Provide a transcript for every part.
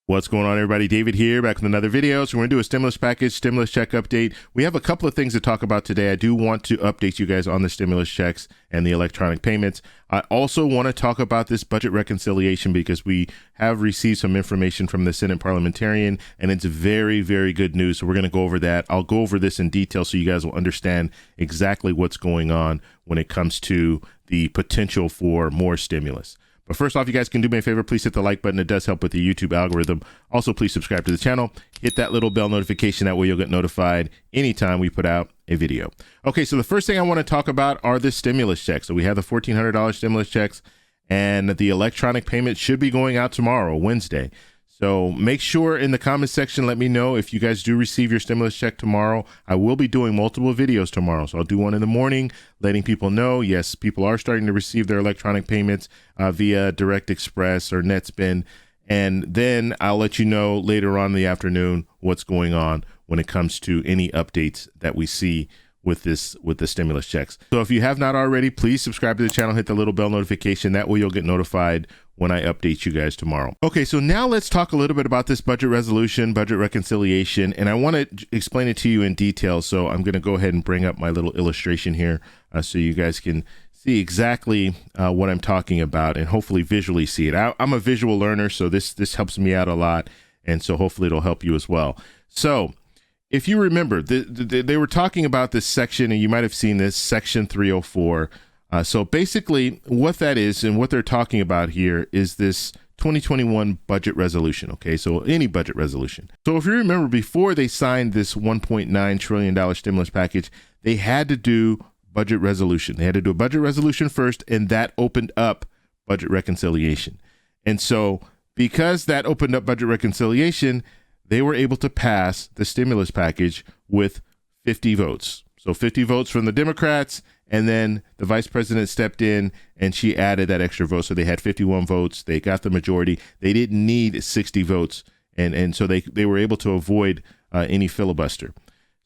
What's going on, everybody? David here, back with another video. So we're going to do a stimulus package, stimulus check update. We have a couple of things to talk about today. I do want to update you guys on the stimulus checks and the electronic payments. I also want to talk about this budget reconciliation because we have received some information from the Senate parliamentarian, and it's very, very good news. So we're going to go over that. I'll go over this in detail so you guys will understand exactly what's going on when it comes to the potential for more stimulus. But first off, you guys can do me a favor, please hit the like button. It does help with the YouTube algorithm. Also, please subscribe to the channel. Hit that little bell notification. That way you'll get notified anytime we put out a video. Okay, so the first thing I want to talk about are the stimulus checks. So we have the $1,400 stimulus checks, and the electronic payment should be going out tomorrow, Wednesday. So make sure in the comment section, let me know if you guys do receive your stimulus check tomorrow. I will be doing multiple videos tomorrow. So I'll do one in the morning, letting people know, yes, people are starting to receive their electronic payments via Direct Express or NetSpend. And then I'll let you know later on in the afternoon what's going on when it comes to any updates that we see with the stimulus checks. So if you have not already, please subscribe to the channel, hit the little bell notification. That way you'll get notified when I update you guys tomorrow. Okay, so now let's talk a little bit about this budget resolution, budget reconciliation, and I want to explain it to you in detail. So I'm going to go ahead and bring up my little illustration here so you guys can see exactly what I'm talking about and hopefully visually see it. I'm a visual learner, so this helps me out a lot, and so hopefully it'll help you as well. So if you remember, they were talking about this section, and you might have seen this, Section 304. So basically what that is and what they're talking about here is this 2021 budget resolution. Okay, so any budget resolution. So if you remember, before they signed this $1.9 trillion stimulus package, they had to do budget resolution. They had to do a budget resolution first, and that opened up budget reconciliation. And so because that opened up budget reconciliation, they were able to pass the stimulus package with 50 votes. So 50 votes from the Democrats, and then the vice president stepped in and she added that extra vote. So they had 51 votes. They got the majority. They didn't need 60 votes. And so they were able to avoid any filibuster.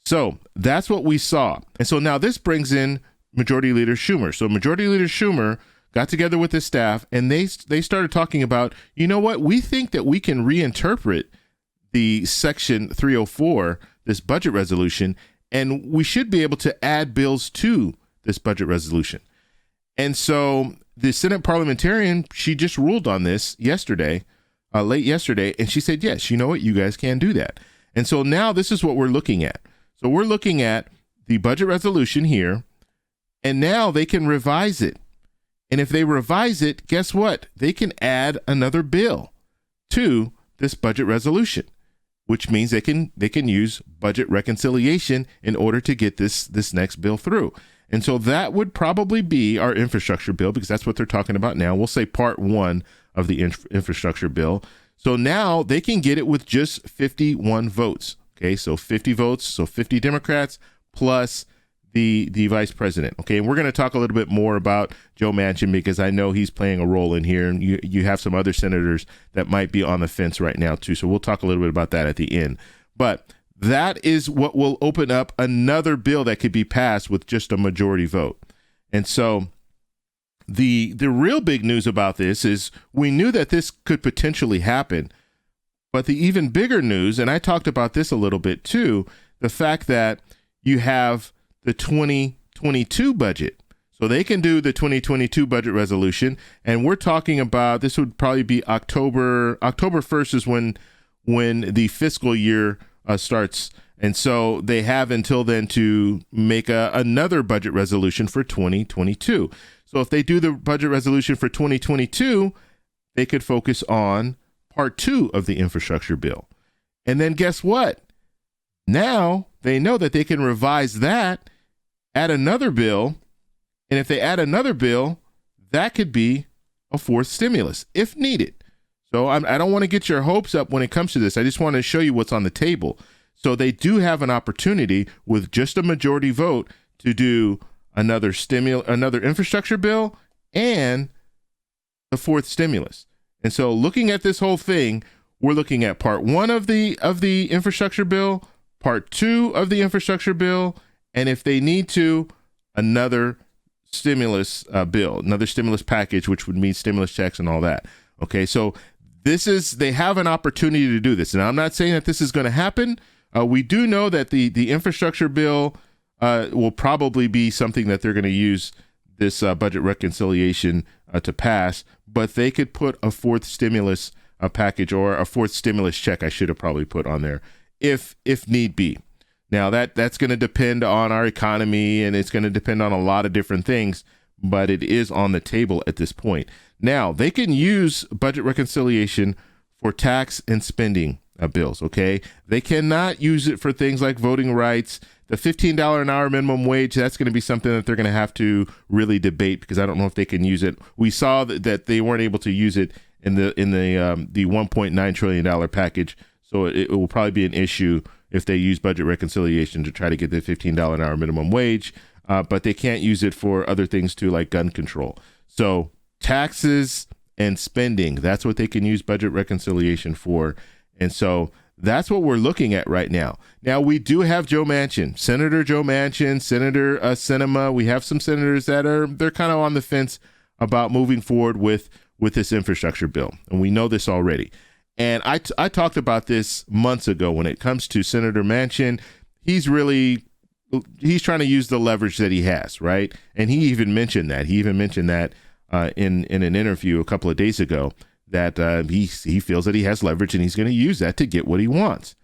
So that's what we saw. And so now this brings in Majority Leader Schumer. So Majority Leader Schumer got together with his staff, and they started talking about, you know what, we think that we can reinterpret the Section 304, this budget resolution, and we should be able to add bills to this budget resolution. And so the Senate parliamentarian, she just ruled on this yesterday, late yesterday, and she said, yes, you know what, you guys can do that. And so now this is what we're looking at. So we're looking at the budget resolution here, and now they can revise it. And if they revise it, guess what? They can add another bill to this budget resolution, which means they can use budget reconciliation in order to get this next bill through. And so that would probably be our infrastructure bill, because that's what they're talking about now. We'll say part one of the infrastructure bill. So now they can get it with just 51 votes. Okay, so 50 votes, so 50 Democrats plus the vice president. Okay, and we're going to talk a little bit more about Joe Manchin, because I know he's playing a role in here, and you have some other senators that might be on the fence right now too. So we'll talk a little bit about that at the end. But that is what will open up another bill that could be passed with just a majority vote. And so the real big news about this is we knew that this could potentially happen, but the even bigger news, and I talked about this a little bit too, the fact that you have the 2022 budget. So they can do the 2022 budget resolution, and we're talking about, this would probably be October 1st is when the fiscal year starts. And so they have until then to make another budget resolution for 2022. So if they do the budget resolution for 2022, they could focus on part two of the infrastructure bill. And then guess what? Now they know that they can revise that, add another bill, and if they add another bill, that could be a fourth stimulus if needed. So I don't want to get your hopes up when it comes to this. I just want to show you what's on the table. So they do have an opportunity with just a majority vote to do another infrastructure bill and the fourth stimulus. And so looking at this whole thing, we're looking at part one of the infrastructure bill, part two of the infrastructure bill, and if they need to, another stimulus bill, another stimulus package, which would mean stimulus checks and all that. Okay, so they have an opportunity to do this. And I'm not saying that this is going to happen. We do know that the infrastructure bill will probably be something that they're going to use this budget reconciliation to pass, but they could put a fourth stimulus package, or a fourth stimulus check, I should have probably put on there, if need be. Now that's going to depend on our economy, and it's going to depend on a lot of different things, but it is on the table at this point. Now they can use budget reconciliation for tax and spending bills. Okay. They cannot use it for things like voting rights. The $15 an hour minimum wage, that's going to be something that they're going to have to really debate, because I don't know if they can use it. We saw that they weren't able to use it in the $1.9 trillion package. So it will probably be an issue if they use budget reconciliation to try to get the $15 an hour minimum wage, but they can't use it for other things too, like gun control. So taxes and spending, that's what they can use budget reconciliation for. And so that's what we're looking at right now. Now, we do have Joe Manchin, Senator Joe Manchin, Senator Sinema. We have some senators that they're kind of on the fence about moving forward with this infrastructure bill. And we know this already. And I talked about this months ago. When it comes to Senator Manchin, he's trying to use the leverage that he has, right? And he even mentioned that. In an interview a couple of days ago, that he feels that he has leverage and he's going to use that to get what he wants.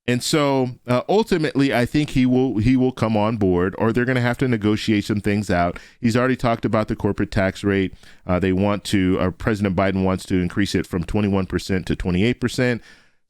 And so ultimately, I think he will come on board, or they're going to have to negotiate some things out. He's already talked about the corporate tax rate. President Biden wants to increase it from 21% to 28%.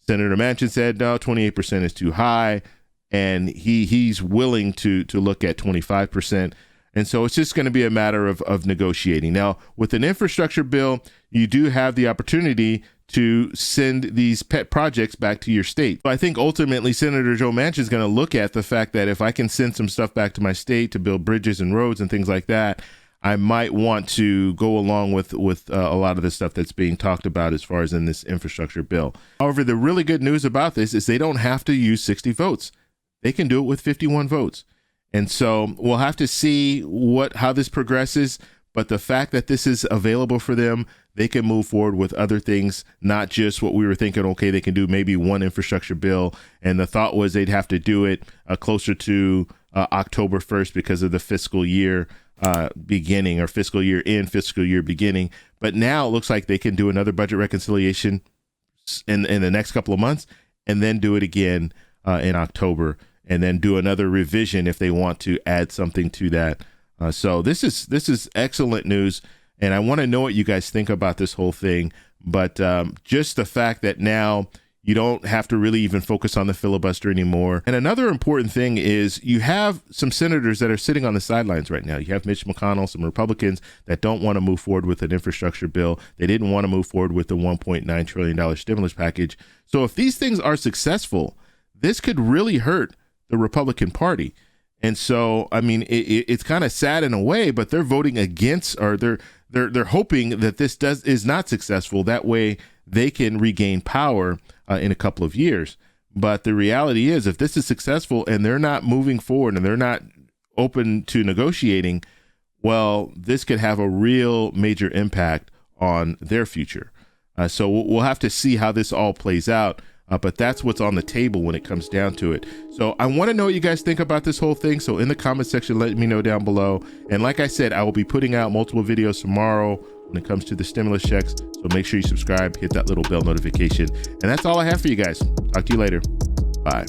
Senator Manchin said, no, 28% is too high. And he's willing to look at 25%. And so it's just going to be a matter of negotiating. Now, with an infrastructure bill, you do have the opportunity to send these pet projects back to your state. I think ultimately Senator Joe Manchin is going to look at the fact that if I can send some stuff back to my state to build bridges and roads and things like that, I might want to go along with a lot of the stuff that's being talked about as far as in this infrastructure bill. However, the really good news about this is they don't have to use 60 votes. They can do it with 51 votes. And so we'll have to see how this progresses. But the fact that this is available for them, they can move forward with other things, not just what we were thinking, okay, they can do maybe one infrastructure bill. And the thought was they'd have to do it closer to October 1st because of the fiscal year beginning, or fiscal year end, fiscal year beginning. But now it looks like they can do another budget reconciliation in the next couple of months, and then do it again in October, and then do another revision if they want to add something to that. So this is excellent news, and I want to know what you guys think about this whole thing. But just the fact that now you don't have to really even focus on the filibuster anymore. And another important thing is you have some senators that are sitting on the sidelines right now. You have Mitch McConnell, some Republicans that don't want to move forward with an infrastructure bill. They didn't want to move forward with the $1.9 trillion stimulus package. So if these things are successful, this could really hurt the Republican Party. And so, I mean, it's kind of sad in a way, but they're voting against, or they're hoping that this is not successful. That way they can regain power in a couple of years. But the reality is, if this is successful and they're not moving forward and they're not open to negotiating, well, this could have a real major impact on their future. So we'll have to see how this all plays out. But that's what's on the table when it comes down to it. So I want to know what you guys think about this whole thing. So in the comment section, let me know down below. And like I said, I will be putting out multiple videos tomorrow when it comes to the stimulus checks. So make sure you subscribe, hit that little bell notification. And that's all I have for you guys. Talk to you later. Bye.